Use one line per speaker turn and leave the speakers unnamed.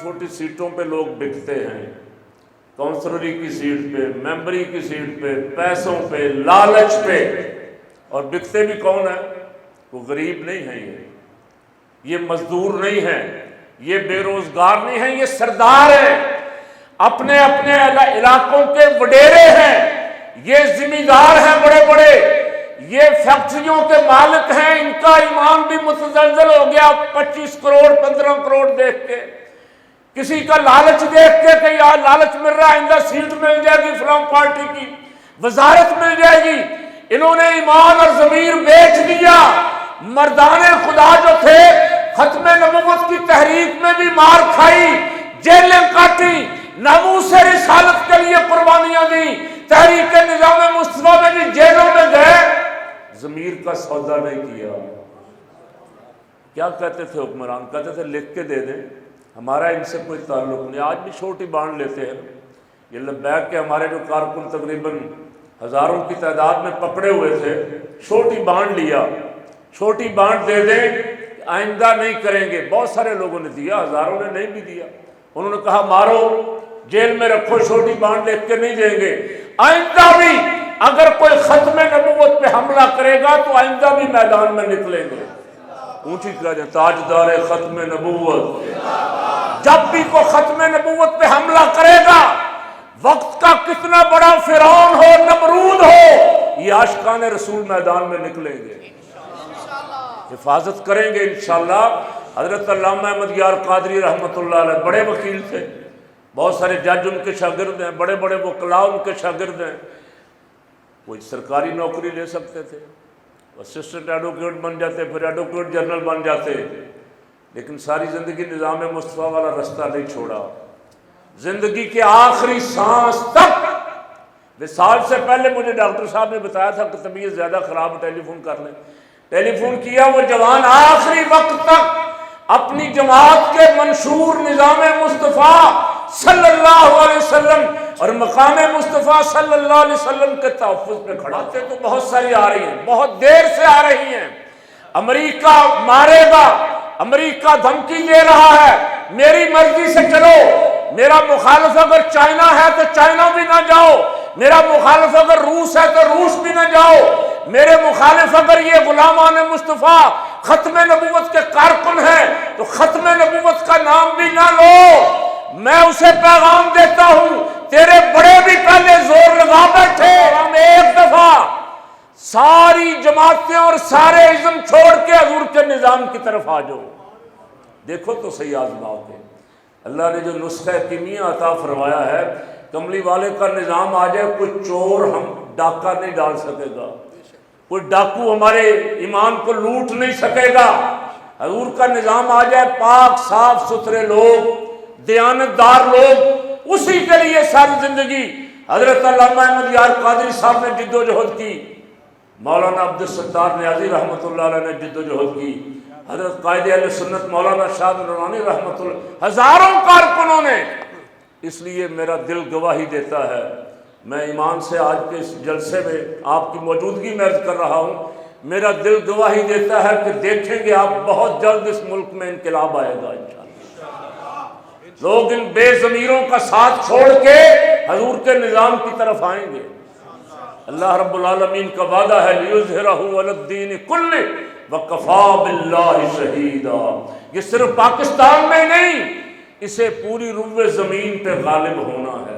چھوٹی سیٹوں پہ لوگ بکتے ہیں، کونسلری کی سیٹ پہ، ممبری کی سیٹ پہ، پیسوں پہ، لالچ پہ، اور بکتے بھی کون ہیں؟ وہ غریب نہیں ہیں، یہ مزدور نہیں ہیں، یہ بے روزگار نہیں ہیں، یہ سردار ہیں، اپنے اپنے علاقوں کے وڈیرے ہیں، یہ ذمہ دار ہیں بڑے بڑے، یہ فیکٹریوں کے مالک ہیں، ان کا ایمان بھی متزلزل ہو گیا 25 کروڑ 15 کروڑ دیکھ کے، کسی کا لالچ دیکھ کے کہ یار لالچ مل رہا ہے، آئندہ سیٹ مل جائے گی فلاں پارٹی کی، وزارت مل جائے گی، انہوں نے ایمان اور ضمیر بیچ دیا۔ مردان خدا جو تھے ختم نبوت کی تحریک میں بھی مار کھائی، جیلیں کاٹی، ناموس رسالت کے لیے قربانیاں دی، تحریک نظام مصطفیٰ میں بھی جیلوں میں گئے، ضمیر کا سودا نہیں کیا۔ کیا کہتے تھے حکمران؟ کہتے تھے لکھ کے دے دیں، ہمارا ان سے کوئی تعلق نہیں۔ آج بھی چھوٹی بانڈ لیتے ہیں، یہ لبیک کے ہمارے جو کارکن تقریباً ہزاروں کی تعداد میں پکڑے ہوئے تھے، چھوٹی بانڈ لیا، چھوٹی بانڈ دے دیں آئندہ نہیں کریں گے۔ بہت سارے لوگوں نے دیا، ہزاروں نے نہیں بھی دیا، انہوں نے کہا مارو جیل میں رکھو، چھوٹی بانڈ لکھ کے نہیں دیں گے، آئندہ بھی اگر کوئی ختم نبوت پہ حملہ کرے گا تو آئندہ بھی میدان میں نکلیں گے۔ اونچی کہہ دیں تاجدار ختم نبوت، جب بھی کوئی ختم نبوت پہ حملہ کرے گا، وقت کا کتنا بڑا فرعون ہو، نمرود ہو، یہ عاشقان رسول میدان میں نکلیں گے، حفاظت کریں گے انشاءاللہ۔ حضرت علامہ احمد یار قادری رحمۃ اللہ علیہ بڑے وکیل تھے، بہت سارے جج ان کے شاگرد ہیں، بڑے بڑے وکلاء ان کے شاگرد ہیں، وہ سرکاری نوکری لے سکتے تھے، اسسٹنٹ ایڈوکیٹ بن جاتے، پھر ایڈوکیٹ جنرل بن جاتے، لیکن ساری زندگی نظام مصطفیٰ والا رستہ نہیں چھوڑا۔ زندگی کے آخری سانس تک، وصال سے پہلے مجھے ڈاکٹر صاحب نے بتایا تھا کہ طبیعت زیادہ خراب، ٹیلی فون کر لیں، ٹیلی فون کیا، وہ جوان آخری وقت تک اپنی جماعت کے منشور نظام مصطفیٰ صلی اللہ علیہ وسلم اور مقام مصطفیٰ صلی اللہ علیہ وسلم کے تحفظ پہ کھڑا تھے۔ تو بہت ساری آ رہی ہیں، بہت دیر سے آ رہی ہیں، امریکہ مارے گا، امریکہ دھمکی دے رہا ہے، میری مرضی سے چلو، میرا مخالف اگر چائنا ہے تو چائنا بھی نہ جاؤ، میرا مخالف اگر روس ہے تو روس بھی نہ جاؤ، میرے مخالف اگر یہ غلامان مصطفیٰ ختم نبوت کے کارکن ہیں تو ختم نبوت کا نام بھی نہ لو۔ میں اسے پیغام دیتا ہوں، تیرے بڑے بھی پہلے زور لگا بیٹھے، ہم ایک دفعہ ساری جماعتیں اور سارے ازم چھوڑ کے حضور کے نظام کی طرف آ جاؤ، دیکھو تو صحیح آزما کے۔ اللہ نے جو نسخہ کیمیا عطا فرمایا ہے، کملی والے کا نظام آ جائے، کوئی چور ہم ڈاکہ نہیں ڈال سکے گا، کوئی ڈاکو ہمارے ایمان کو لوٹ نہیں سکے گا۔ حضور کا نظام آ جائے، پاک صاف ستھرے لوگ، دیانتدار لوگ، اسی کے لیے ساری زندگی حضرت علامہ احمد یار قادری صاحب نے جد و جہد کی، مولانا عبدالستار نیازی رحمۃ اللہ علیہ نے جد و جہد کی، حضرت قائد اہل سنت مولانا شاہ نورانی رحمۃ اللہ، ہزاروں کارکنوں نے۔ اس لیے میرا دل گواہی دیتا ہے، میں ایمان سے آج کے اس جلسے میں آپ کی موجودگی میں عرض کر رہا ہوں، میرا دل گواہی دیتا ہے کہ دیکھیں گے آپ بہت جلد اس ملک میں انقلاب آئے گا انشاءاللہ، لوگ ان بے ضمیروں کا ساتھ چھوڑ کے حضور کے نظام کی طرف آئیں گے۔ اللہ رب العالمین کا وعدہ ہے لِيُظْهِرَهُ عَلَى الدِّينِ كُلِّهِ وَكَفَى بِاللَّهِ شَهِيدًا۔ یہ صرف پاکستان میں نہیں، اسے پوری روئے زمین پہ غالب ہونا ہے۔